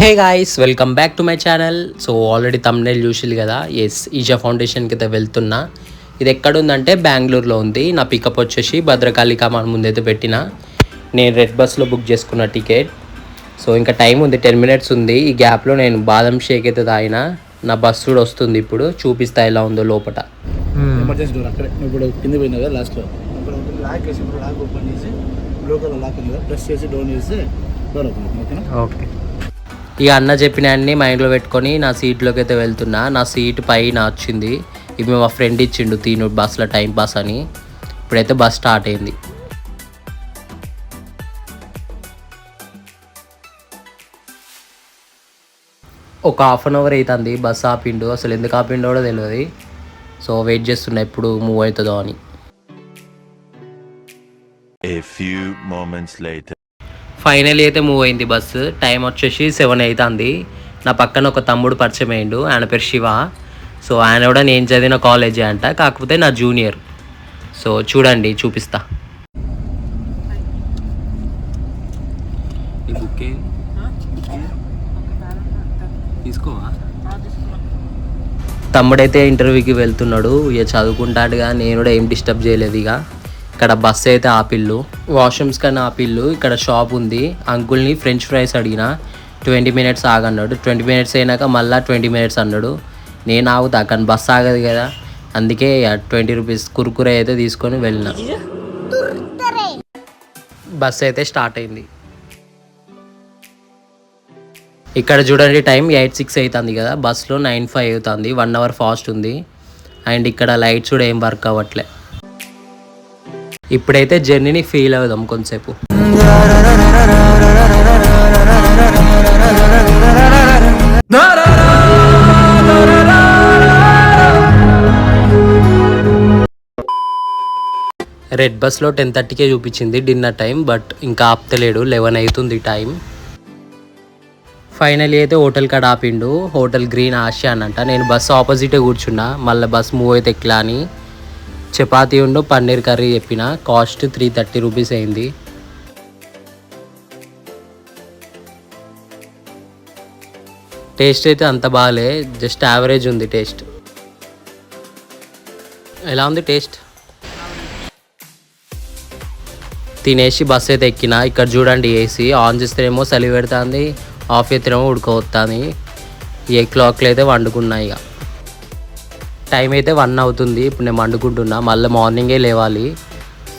Hey guys, welcome back to my channel. So already thumbnail చూసిల్లు కదా. ఈషా ఫౌండేషన్కి అయితే వెళ్తున్నా. ఇది ఎక్కడుందంటే బెంగళూరులో ఉంది. నా పికప్ వచ్చేసి భద్రకాళిక మన ముందైతే పెట్టిన. నేను రెడ్ బస్లో బుక్ చేసుకున్న టికెట్. సో ఇంకా టైం ఉంది, 10 minutes ఉంది. ఈ గ్యాప్లో నేను బాదం షేక్ అయితే తాగిన. నా బస్సు కూడా వస్తుంది, ఇప్పుడు చూపిస్తా ఎలా ఉందో లోపల. ఎమర్జెన్సీ డోర్ అక్కడే ఇప్పుడు కింద పోయినా కదా లాస్ట్లో లాక్ వేసి లాక్ ఓపెన్ చేసి బ్లూ కలర్ లాక్ ఉంది కదా, ప్రెస్ చేసి డోర్ చేస్తే డోర్ ఓపెన్ అవుతుంది. ఓకేనా? ఓకే. ఇక అన్న చెప్పిన అన్ని మైండ్లో పెట్టుకొని నా సీట్లోకి అయితే వెళ్తున్నా. నా సీట్ పైన వచ్చింది. ఇవి మా ఫ్రెండ్ ఇచ్చిండు తీను బస్సులో టైం పాస్ అని. ఇప్పుడైతే బస్ స్టార్ట్ అయింది. ఒక 1/2 అవుతుంది బస్ ఆపిండు. అసలు ఎందుకు ఆపిండో కూడా తెలియదు. సో వెయిట్ చేస్తున్నా ఎప్పుడు మూవ్ అవుతుందో అని. ఫైనల్లీ అయితే మూవ్ అయింది బస్సు. టైం వచ్చేసి 7 అవుతుంది. నా పక్కన ఒక తమ్ముడు పరిచయం అయ్యిండు, ఆయన పేరు శివ. సో ఆయన కూడా నేను చదివిన కాలేజే అంట, కాకపోతే నా జూనియర్. సో చూడండి, చూపిస్తా. తీసుకోవా? తమ్ముడైతే ఇంటర్వ్యూకి వెళ్తున్నాడు. ఇక చదువుకుంటాడుగా, నేను కూడా ఏం డిస్టర్బ్ చేయలేదు. ఇక ఇక్కడ బస్సు అయితే ఆపిల్లు, వాష్రూమ్స్ కన్నా ఆపిల్లు. ఇక్కడ షాప్ ఉంది. అంకుల్ని ఫ్రెంచ్ ఫ్రైస్ అడిగిన, 20 minutes ఆగన్నాడు. 20 minutes అయినాక మళ్ళీ 20 minutes అన్నాడు. నేను ఆగుతా, కానీ బస్సు ఆగదు కదా, అందుకే 20 rupees కుర్కురే అయితే తీసుకొని వెళ్ళిన. బస్సు అయితే స్టార్ట్ అయింది. ఇక్కడ చూడండి, టైం 8:06 అవుతుంది కదా. బస్సులో 9:05 అవుతుంది. 1 hour ఫాస్ట్ ఉంది. అండ్ ఇక్కడ లైట్స్ కూడా ఏం వర్క్ అవ్వట్లే. ఇప్పుడైతే జర్నీని ఫీల్ అవుదాం కొంతసేపు. రెడ్ బస్లో 10:30కే చూపించింది డిన్నర్ టైం, బట్ ఇంకా ఆపుతలేడు. 11 అవుతుంది టైం. ఫైనల్లీ అయితే హోటల్ కాడ ఆపిండు. హోటల్ గ్రీన్ ఆసియా అని అంట. నేను బస్సు ఆపోజిటే కూర్చున్నా, మళ్ళీ బస్ మూవ్ అయితే ఎక్లా అని. చపాతీ ఉండు పన్నీర్ కర్రీ చెప్పిన. కాస్ట్ 330 rupees అయింది. టేస్ట్ అయితే అంత బాగాలే, జస్ట్ యావరేజ్ ఉంది టేస్ట్. ఎలా ఉంది టేస్ట్? తినేసి బస్ అయితే ఎక్కిన. ఇక్కడ చూడండి, ఏసీ ఆన్ చేస్తేనేమో చలి పెడుతుంది, ఆఫ్ చేస్తేనేమో ఉడకపోతుంది. 8 o'clock అయితే వండుకున్నా. ఇక టైం అయితే 1 అవుతుంది. ఇప్పుడు నేను వండుకుంటున్నా, మళ్ళీ మార్నింగే లేవాలి.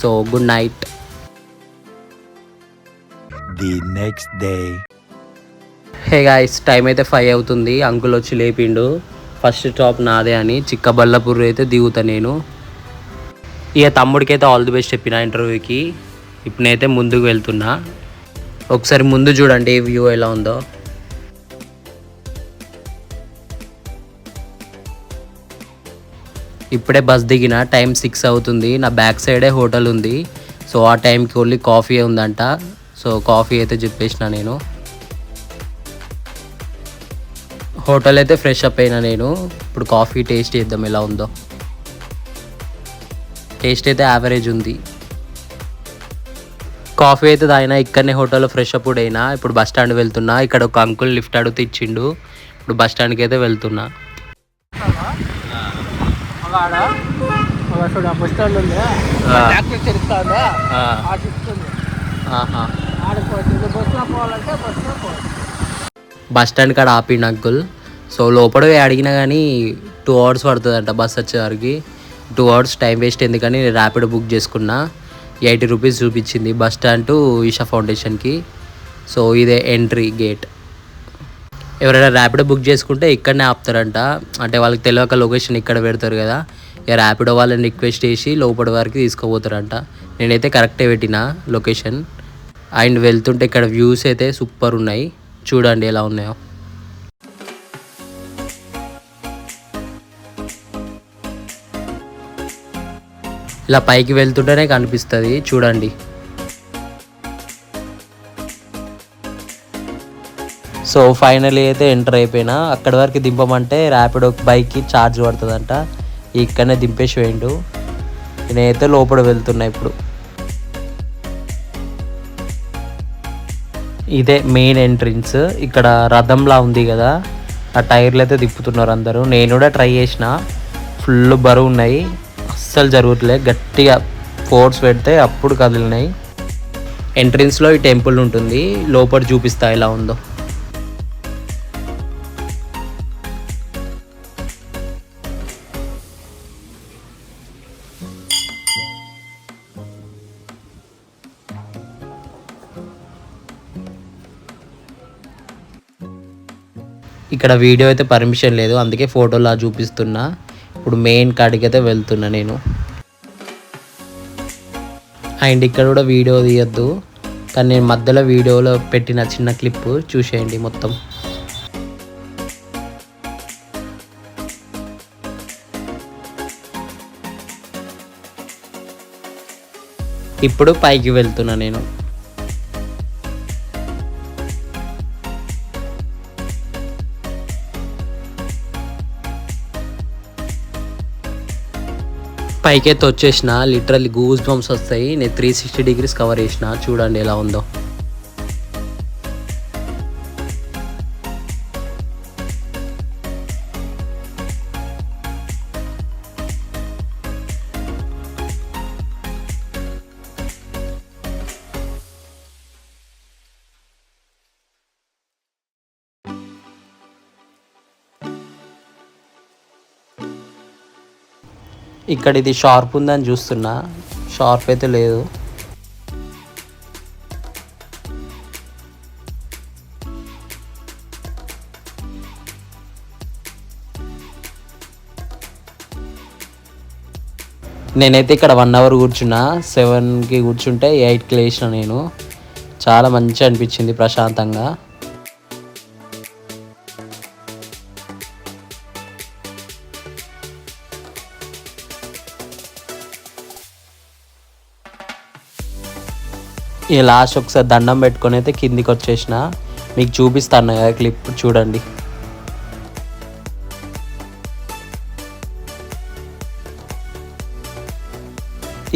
So good night. The next day. Hey guys, time అయితే 5 అవుతుంది. అంకుల్ వచ్చి లేపిండు. ఫస్ట్ స్టాప్ నాదే అని. చిక్కబళ్ళాపూర్ అయితే దిగుతా నేను. ఇక తమ్ముడికి అయితే ఆల్ ది బెస్ట్ చెప్పిన ఇంటర్వ్యూకి. ఇప్పుడు నేనైతే ముందుకు వెళ్తున్నా. ఒకసారి ముందు చూడండి వ్యూ ఎలా ఉందో. ఇప్పుడే బస్ దిగిన. టైం 6 అవుతుంది. నా బ్యాక్ సైడే హోటల్ ఉంది. సో ఆ టైంకి ఓన్లీ కాఫీ ఉందంట. సో కాఫీ అయితే చెప్పేసిన నేను. హోటల్ అయితే ఫ్రెష్ అప్ అయినా నేను. ఇప్పుడు కాఫీ టేస్ట్ చేద్దాం ఎలా ఉందో. టేస్ట్ అయితే యావరేజ్ ఉంది. కాఫీ అయితే తాగినా. ఇక్కడనే హోటల్లో ఫ్రెష్ అప్ కూడా అయినా. ఇప్పుడు బస్ స్టాండ్ వెళ్తున్నా. ఇక్కడ ఒక అంకుల్ లిఫ్ట్ అడిగితే ఇచ్చిండు. ఇప్పుడు బస్ స్టాండ్కి అయితే వెళ్తున్నా. బస్ స్టాండ్ కాడ ఆపిండు అంకుల్. సో లోపల అడిగినా కానీ 2 hours పడుతుందంట బస్ వచ్చేవారికి. 2 hours టైం వేస్ట్ ఎందుకని నేను ర్యాపిడో బుక్ చేసుకున్నా. 80 rupees చూపించింది బస్ స్టాండ్ టు ఈషా ఫౌండేషన్కి. సో ఇదే ఎంట్రీ గేట్. ఎవరైనా ర్యాపిడో బుక్ చేసుకుంటే ఇక్కడనే ఆపుతారంట. అంటే వాళ్ళకి తెలియక లొకేషన్ ఇక్కడ పెడతారు కదా. ఇక ర్యాపిడో వాళ్ళని రిక్వెస్ట్ చేసి లోపల వరకు తీసుకుపోతారంట. నేనైతే కరెక్టే పెట్టిన లొకేషన్. అండ్ వెళ్తుంటే ఇక్కడ వ్యూస్ అయితే సూపర్ ఉన్నాయి. చూడండి ఎలా ఉన్నాయో. ఇలా పైకి వెళ్తుంటేనే కనిపిస్తుంది, చూడండి. సో ఫైనలీ అయితే ఎంటర్ అయిపోయినా. అక్కడి వరకు దింపమంటే ర్యాపిడో బైక్కి ఛార్జ్ పడుతుందంట. ఇక్కడనే దింపేసి పోయిండు. నేనైతే లోపల వెళ్తున్నా ఇప్పుడు. ఇదే మెయిన్ ఎంట్రన్స్. ఇక్కడ రథంలా ఉంది కదా, ఆ టైర్లు అయితే తిప్పుతున్నారు అందరూ. నేను కూడా ట్రై చేసిన, ఫుల్ బరువు ఉన్నాయి, అస్సలు జరుగుతులే. గట్టిగా ఫోర్స్ పెడితే అప్పుడు కదిలినాయి. ఎంట్రన్స్లో ఈ టెంపుల్ ఉంటుంది, లోపల చూపిస్తా ఎలా ఉందో. ఇక్కడ వీడియో అయితే పర్మిషన్ లేదు, అందుకే ఫోటోలా చూపిస్తున్నా. ఇప్పుడు మెయిన్ కాడికి అయితే వెళ్తున్నా నేను. అండ్ ఇక్కడ కూడా వీడియో తీయద్దు, కానీ నేను మధ్యలో వీడియోలో పెట్టిన చిన్న క్లిప్ చూసేయండి మొత్తం. ఇప్పుడు పైకి వెళ్తున్నా నేను. పైకైతే వచ్చేసిన, లిటరల్లీ గూస్ బంప్స్ వస్తాయి. నేను 360 డిగ్రీస్ కవర్ చేసిన, చూడండి ఎలా ఉందో. ఇక్కడ ఇది షార్ప్ ఉందని చూస్తున్నా, షార్ప్ అయితే లేదు. నేనైతే ఇక్కడ 1 అవర్ కూర్చున్నా. 7కి కూర్చుంటే 8కి లేచిన నేను. చాలా మంచిగా అనిపించింది, ప్రశాంతంగా. ఈ లాస్ట్ ఒకసారి దండం పెట్టుకొని అయితే కిందికి వచ్చేసిన. మీకు చూపిస్తాను కదా క్లిప్, చూడండి.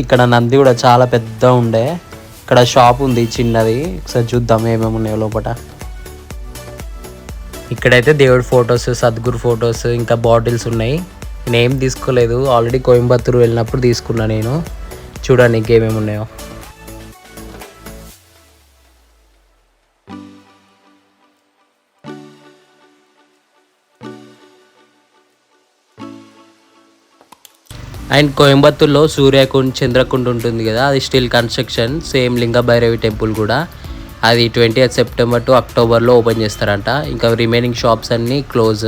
ఇక్కడ నంది కూడా చాలా పెద్ద ఉండే. ఇక్కడ షాప్ ఉంది చిన్నది, ఒకసారి చూద్దాం ఏమేమి ఉన్నాయో లోపల. ఇక్కడైతే దేవుడి ఫొటోస్, సద్గురు ఫొటోస్, ఇంకా బాటిల్స్ ఉన్నాయి. నేనేం తీసుకోలేదు, ఆల్రెడీ కోయంబత్తూరు వెళ్ళినప్పుడు తీసుకున్నా నేను. చూడండి ఇంకేమేమి ఉన్నాయో. అండ్ కోయంబత్తూర్లో సూర్యకుండ్, చంద్రకుండ్ ఉంటుంది కదా, అది still construction. Same Lingabhairavi temple కూడా. అది 20th సెప్టెంబర్ టు అక్టోబర్లో ఓపెన్ చేస్తారంట. ఇంకా రిమైనింగ్ షాప్స్ అన్నీ క్లోజ్.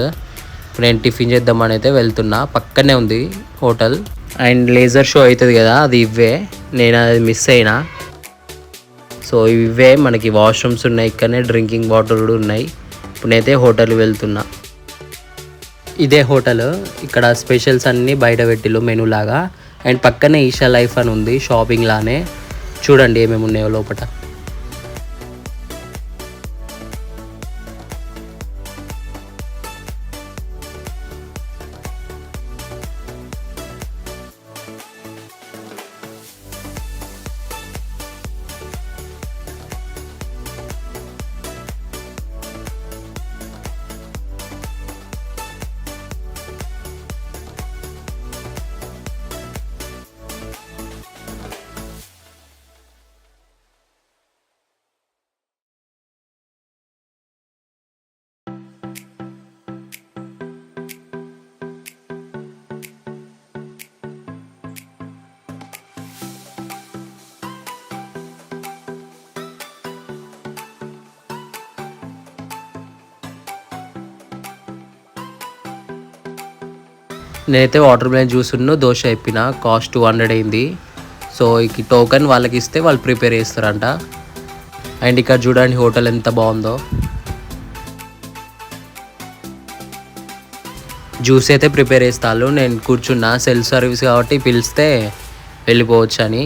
నేను టిఫిన్ చేద్దామని అయితే వెళ్తున్నా. పక్కనే ఉంది హోటల్. అండ్ లేజర్ షో అవుతుంది కదా, అది ఇవే. నేను అది మిస్ అయినా. సో ఇవే మనకి వాష్రూమ్స్ ఉన్నాయి, ఇక్కడనే డ్రింకింగ్ వాటర్ కూడా ఉన్నాయి. ఇప్పుడు నేనైతే హోటల్ వెళ్తున్నా. ఇదే హోటల్. ఇక్కడ స్పెషల్స్ అన్నీ బయట పెట్టిల్లు మెనూ లాగా. అండ్ పక్కనే ఈషా లైఫ్ అని ఉంది, షాపింగ్ లానే. చూడండి ఏమేమి ఉన్నాయో లోపల. నేనైతే వాటర్ మిలన్ జ్యూస్ దోశ చెప్పిన, కాస్ట్ 200 అయింది. సో ఈ టోకెన్ వాళ్ళకి ఇస్తే వాళ్ళు ప్రిపేర్ చేస్తారంట. అండ్ ఇక్కడ చూడండి హోటల్ ఎంత బాగుందో. జ్యూస్ అయితే ప్రిపేర్ చేస్తాను. నేను కూర్చున్నా, సెల్ఫ్ సర్వీస్ కాబట్టి పిలిస్తే వెళ్ళిపోవచ్చు అని.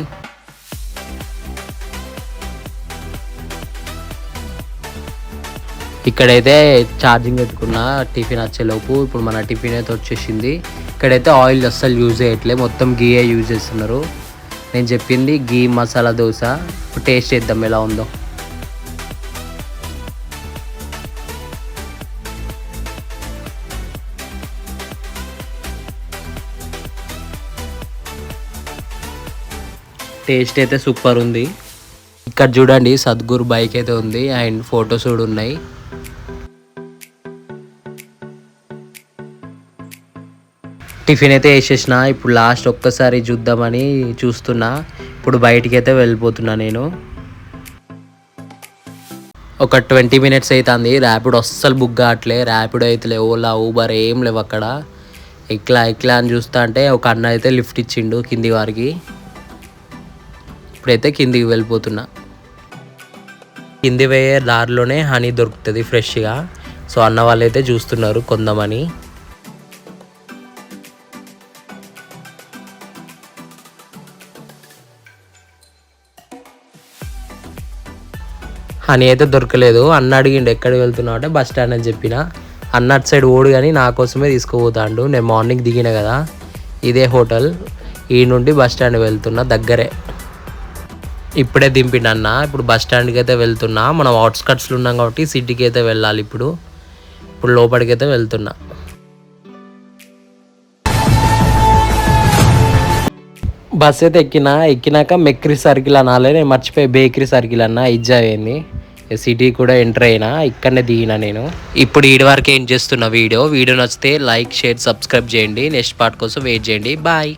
ఇక్కడైతే ఛార్జింగ్ పెట్టుకున్నా టిఫిన్ వచ్చేలోపు. ఇప్పుడు మన టిఫిన్ అయితే వచ్చేసింది. ఇక్కడైతే ఆయిల్ అస్సలు యూజ్ చేయట్లే, మొత్తం గీయే యూజ్ చేస్తున్నారు. నేను చెప్పింది గీ మసాలా దోశ. ఇప్పుడు టేస్ట్ చేద్దాం ఎలా ఉందో. టేస్ట్ అయితే సూపర్ ఉంది. ఇక్కడ చూడండి సద్గురు బైక్ అయితే ఉంది అండ్ ఫొటోస్ కూడా ఉన్నాయి. టిఫిన్ అయితే వేసేసిన. ఇప్పుడు లాస్ట్ ఒక్కసారి చూద్దామని చూస్తున్నా. ఇప్పుడు బయటికి అయితే వెళ్ళిపోతున్నా నేను. ఒక 20 minutes అవుతుంది. ర్యాపిడో అస్సలు బుక్ కావట్లే. ర్యాపిడో అయితే ఓలా ఊబర్ ఏం లేవు అక్కడ. ఎట్లా అని చూస్తా అంటే ఒక అన్న అయితే లిఫ్ట్ ఇచ్చిండు కింది వారికి. ఇప్పుడైతే కిందికి వెళ్ళిపోతున్నా. కింది పోయే దారిలోనే హనీ దొరుకుతుంది ఫ్రెష్గా. సో అన్న వాళ్ళైతే చూస్తున్నారు కొందామని. హనీ అయితే దొరకలేదు. అన్న అడిగిండు ఎక్కడికి వెళ్తున్నావు అంటే బస్ స్టాండ్ అని చెప్పిన. అన్న అటు సైడ్ ఓడు కానీ నా కోసమే తీసుకుపోతాడు. నేను మార్నింగ్ దిగిన కదా, ఇదే హోటల్. ఈ నుండి బస్ స్టాండ్ వెళ్తున్నా, దగ్గరే. ఇప్పుడే దింపిండు అన్న. ఇప్పుడు బస్ స్టాండ్కి అయితే వెళ్తున్నా. మనం అవుట్స్కట్స్లో ఉన్నాం కాబట్టి సిటీకి అయితే వెళ్ళాలి. ఇప్పుడు లోపలికి అయితే వెళ్తున్నా. బస్ అయితే ఎక్కినాక మెక్రీ సర్కిల్ అనాలి. నేను మర్చిపోయి బేకరీ సర్కిల్ అన్న ఇజ్జా అయింది. సిటీ కూడా ఎంటర్ అయినా, ఇక్కడనే దిగిన నేను. ఇప్పుడు ఈడి వరకు ఏం చేస్తున్నా వీడియో నచ్చితే లైక్, షేర్, సబ్స్క్రైబ్ చేయండి. నెక్స్ట్ పార్ట్ కోసం వెయిట్ చేయండి. బాయ్.